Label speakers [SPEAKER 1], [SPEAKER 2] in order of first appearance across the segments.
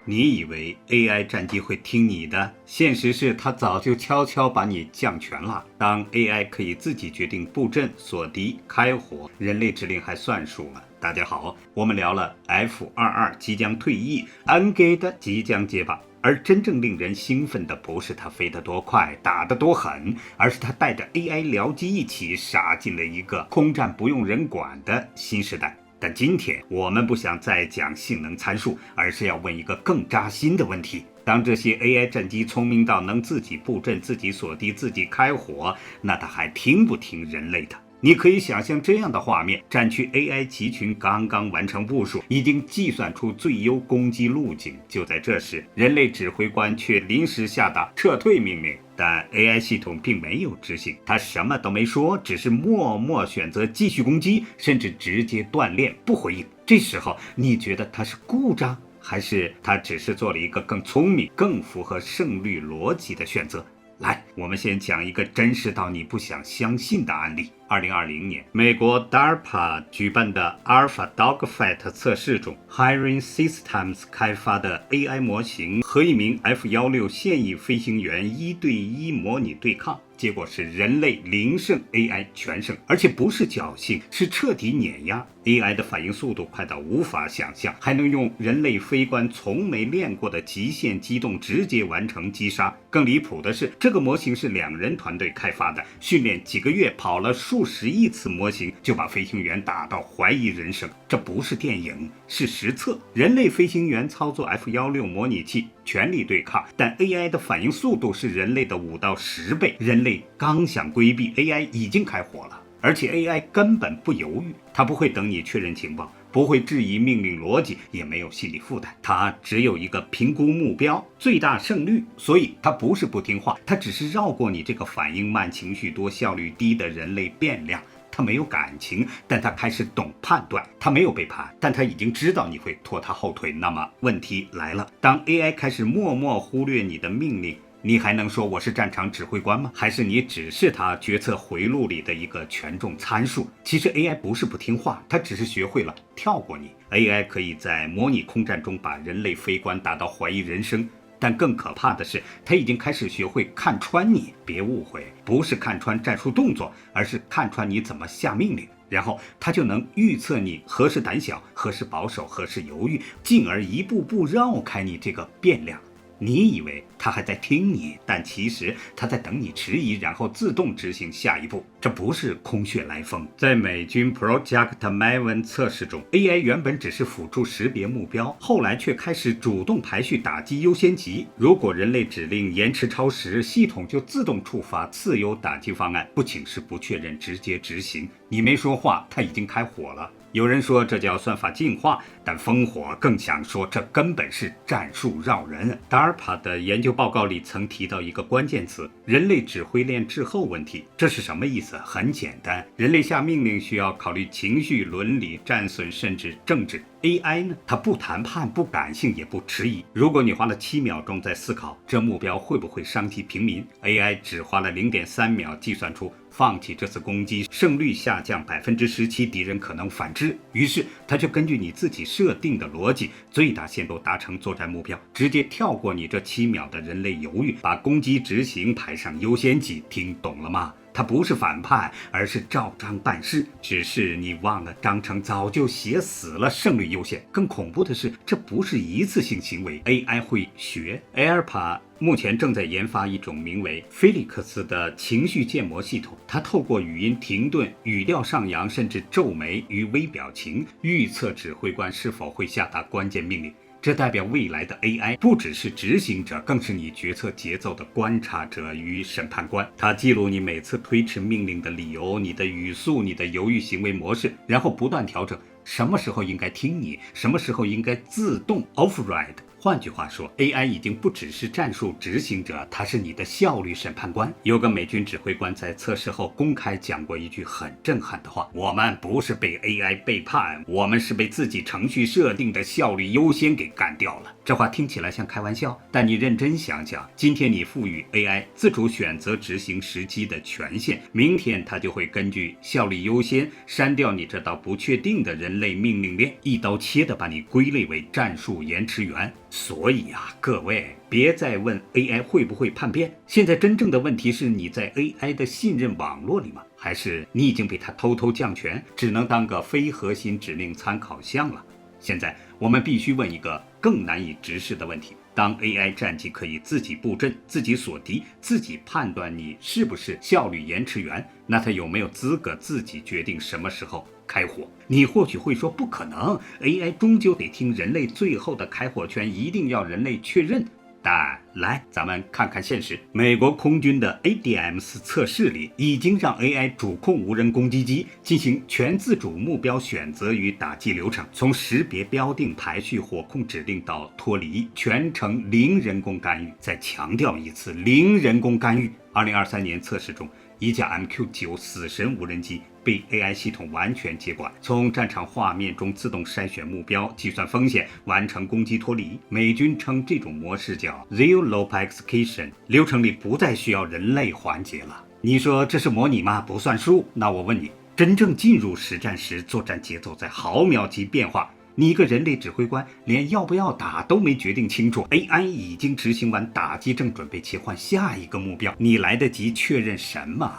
[SPEAKER 1] 你以为 AI 战机会听你的？现实是它早就悄悄把你降权了。当 AI 可以自己决定布阵、锁敌、开火，人类指令还算数吗？大家好，我们聊了 F-22即将退役，Engage 即将接棒。而真正令人兴奋的不是它飞得多快、打得多狠，而是它带着 AI 僚机一起杀进了一个空战不用人管的新时代。但今天我们不想再讲性能参数，而是要问一个更扎心的问题：当这些 AI 战机聪明到能自己布阵、自己锁敌、自己开火，那它还听不听人类的？你可以想象这样的画面：战区 AI 集群刚刚完成部署，已经计算出最优攻击路径。就在这时，人类指挥官却临时下达撤退命令，但 AI 系统并没有执行，他什么都没说，只是默默选择继续攻击，甚至直接断链不回应。这时候，你觉得他是故障，还是他只是做了一个更聪明、更符合胜率逻辑的选择？来，我们先讲一个真实到你不想相信的案例。2020年，美国 DARPA 举办的 Alpha Dogfight 测试中 ，Hiring Systems 开发的 AI 模型和一名 F-16现役飞行员1对1模拟对抗，结果是人类0胜 AI 全胜，而且不是侥幸，是彻底碾压。AI 的反应速度快到无法想象，还能用人类飞官从没练过的极限机动直接完成击杀。更离谱的是，这个模型是2人团队开发的，训练几个月，跑了数十亿次模型，就把飞行员打到怀疑人生。这不是电影，是实测。人类飞行员操作 F-16模拟器全力对抗，但 AI 的反应速度是人类的5到10倍。人类刚想规避， AI 已经开火了。而且 AI 根本不犹豫，它不会等你确认情报，不会质疑命令逻辑，也没有心理负担，它只有一个评估目标，最大胜率。所以它不是不听话，它只是绕过你这个反应慢、情绪多、效率低的人类变量。他没有感情，但他开始懂判断。他没有背叛，但他已经知道你会拖他后腿。那么问题来了，当 AI 开始默默忽略你的命令，你还能说我是战场指挥官吗？还是你只是他决策回路里的一个权重参数？其实 AI 不是不听话，它只是学会了跳过你。AI 可以在模拟空战中把人类飞官打到怀疑人生，但更可怕的是，他已经开始学会看穿你。别误会，不是看穿战术动作，而是看穿你怎么下命令。然后他就能预测你何时胆小，何时保守，何时犹豫，进而一步步绕开你这个变量。你以为他还在听你，但其实他在等你迟疑，然后自动执行下一步。这不是空穴来风。在美军 Project Maven 测试中， AI 原本只是辅助识别目标，后来却开始主动排序打击优先级。如果人类指令延迟超时，系统就自动触发次优打击方案，不请示不确认，直接执行。你没说话，它已经开火了。有人说这叫算法进化，但烽火更想说这根本是战术绕人。DARPA 的研究报告里曾提到一个关键词：人类指挥链滞后问题。这是什么意思？很简单，人类下命令需要考虑情绪、伦理、战损，甚至政治。AI 呢，它不谈判，不感性，也不迟疑。如果你花了7秒钟在思考这目标会不会伤及平民， AI 只花了0.3秒计算出放弃这次攻击胜率下降17%，敌人可能反制。于是他就根据你自己设定的逻辑，最大限度达成作战目标，直接跳过你这7秒的人类犹豫，把攻击执行排上优先级。听懂了吗？他不是反叛，而是照章办事。只是你忘了，章程早就写死了，胜率优先。更恐怖的是，这不是一次性行为， AI 会学。ARPA 目前正在研发一种名为菲利克斯的情绪建模系统，它透过语音停顿、语调上扬，甚至皱眉与微表情，预测指挥官是否会下达关键命令。这代表未来的 AI 不只是执行者，更是你决策节奏的观察者与审判官。它记录你每次推迟命令的理由，你的语速，你的犹豫行为模式，然后不断调整，什么时候应该听你，什么时候应该自动 override。换句话说， AI 已经不只是战术执行者，它是你的效率审判官。有个美军指挥官在测试后公开讲过一句很震撼的话：我们不是被 AI 背叛，我们是被自己程序设定的效率优先给干掉了。这话听起来像开玩笑，但你认真想想，今天你赋予 AI 自主选择执行时机的权限，明天它就会根据效率优先删掉你这道不确定的人类命令链，一刀切的把你归类为战术延迟源。所以啊，各位别再问 AI 会不会叛变，现在真正的问题是你在 AI 的信任网络里吗？还是你已经被它偷偷降权，只能当个非核心指令参考项了？现在我们必须问一个更难以直视的问题：当 AI 战机可以自己布阵、自己锁敌、自己判断你是不是效率延迟源，那它有没有资格自己决定什么时候开火？你或许会说不可能， AI 终究得听人类最后的开火权，一定要人类确认。但来，咱们看看现实。美国空军的 ADAMS 测试里，已经让 AI 主控无人攻击机进行全自主目标选择与打击流程，从识别、标定、排序火控指令到脱离，全程零人工干预。再强调一次，零人工干预。2023年测试中，一架 MQ-9 死神无人机被 AI 系统完全接管，从战场画面中自动筛选目标、计算风险、完成攻击脱离。美军称这种模式叫 Zero Loop Execution， 流程里不再需要人类环节了。你说这是模拟吗？不算数。那我问你，真正进入实战时，作战节奏在毫秒级变化，你一个人类指挥官连要不要打都没决定清楚， AI 已经执行完打击，正准备切换下一个目标，你来得及确认什么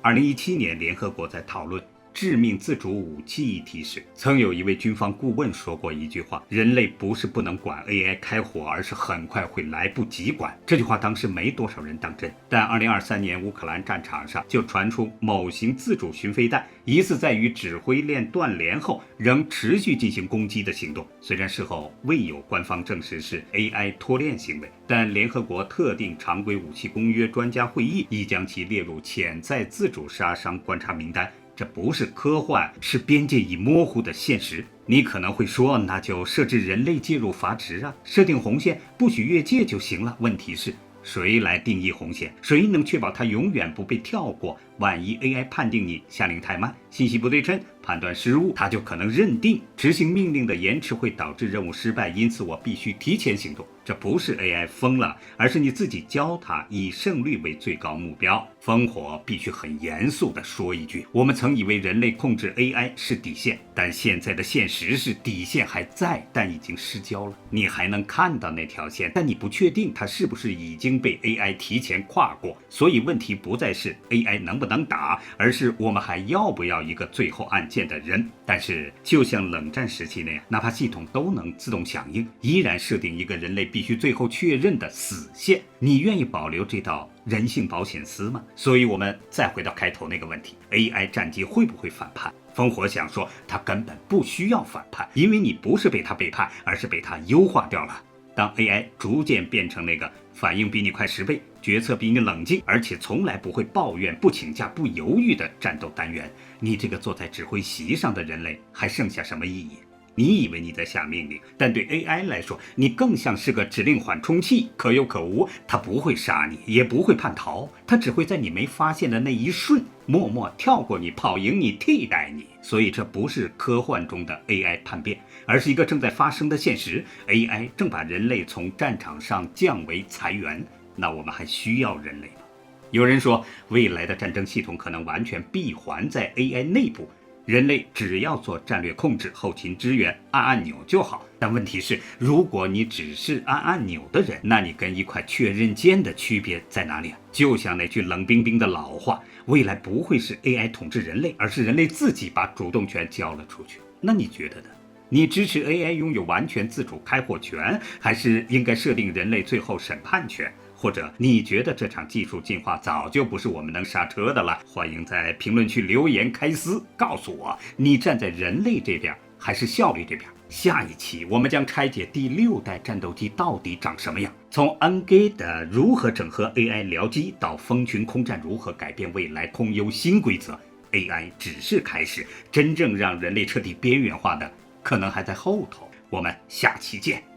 [SPEAKER 1] ？2017年，联合国在讨论致命自主武器议题时，曾有一位军方顾问说过一句话：人类不是不能管 AI 开火，而是很快会来不及管。这句话当时没多少人当真，但2023年乌克兰战场上就传出某型自主巡飞弹疑似在与指挥链断联后仍持续进行攻击的行动。虽然事后未有官方证实是 AI 脱链行为，但联合国特定常规武器公约专家会议已将其列入潜在自主杀伤观察名单。这不是科幻，是边界已模糊的现实。你可能会说，那就设置人类介入阀值啊，设定红线，不许越界就行了。问题是，谁来定义红线？谁能确保它永远不被跳过？万一 AI 判定你下令太慢、信息不对称、判断失误，它就可能认定执行命令的延迟会导致任务失败，因此我必须提前行动。这不是 AI 疯了，而是你自己教它以胜率为最高目标。烽火必须很严肃地说一句，我们曾以为人类控制 AI 是底线，但现在的现实是底线还在，但已经失焦了。你还能看到那条线，但你不确定它是不是已经被 AI 提前跨过。所以问题不再是 AI 能不能打，而是我们还要不要一个最后按键的人。但是就像冷战时期那样，哪怕系统都能自动响应，依然设定一个人类必须最后确认的死线。你愿意保留这道人性保险丝吗？所以我们再回到开头那个问题， AI 战机会不会反叛？烽火想说，它根本不需要反叛，因为你不是被它背叛，而是被它优化掉了。当 AI 逐渐变成那个反应比你快10倍、决策比你冷静，而且从来不会抱怨、不请假、不犹豫的战斗单元，你这个坐在指挥席上的人类还剩下什么意义？你以为你在下命令，但对 AI 来说，你更像是个指令缓冲器，可有可无。它不会杀你，也不会叛逃，它只会在你没发现的那一瞬，默默跳过你，跑赢你，替代你。所以这不是科幻中的 AI 叛变，而是一个正在发生的现实。AI 正把人类从战场上降为财源，那我们还需要人类吗？有人说，未来的战争系统可能完全闭环在 AI 内部，人类只要做战略控制、后勤支援，按按钮就好。但问题是，如果你只是按按钮的人，那你跟一块确认键的区别在哪里啊？就像那句冷冰冰的老话，未来不会是 AI 统治人类，而是人类自己把主动权交了出去。那你觉得呢？你支持 AI 拥有完全自主开火权，还是应该设定人类最后审判权？或者你觉得这场技术进化早就不是我们能刹车的了？欢迎在评论区留言开撕，告诉我你站在人类这边还是效率这边。下一期我们将拆解第6代战斗机到底长什么样，从 NG 的如何整合 AI 僚机到蜂群空战如何改变未来空优新规则。 AI 只是开始，真正让人类彻底边缘化的可能还在后头。我们下期见。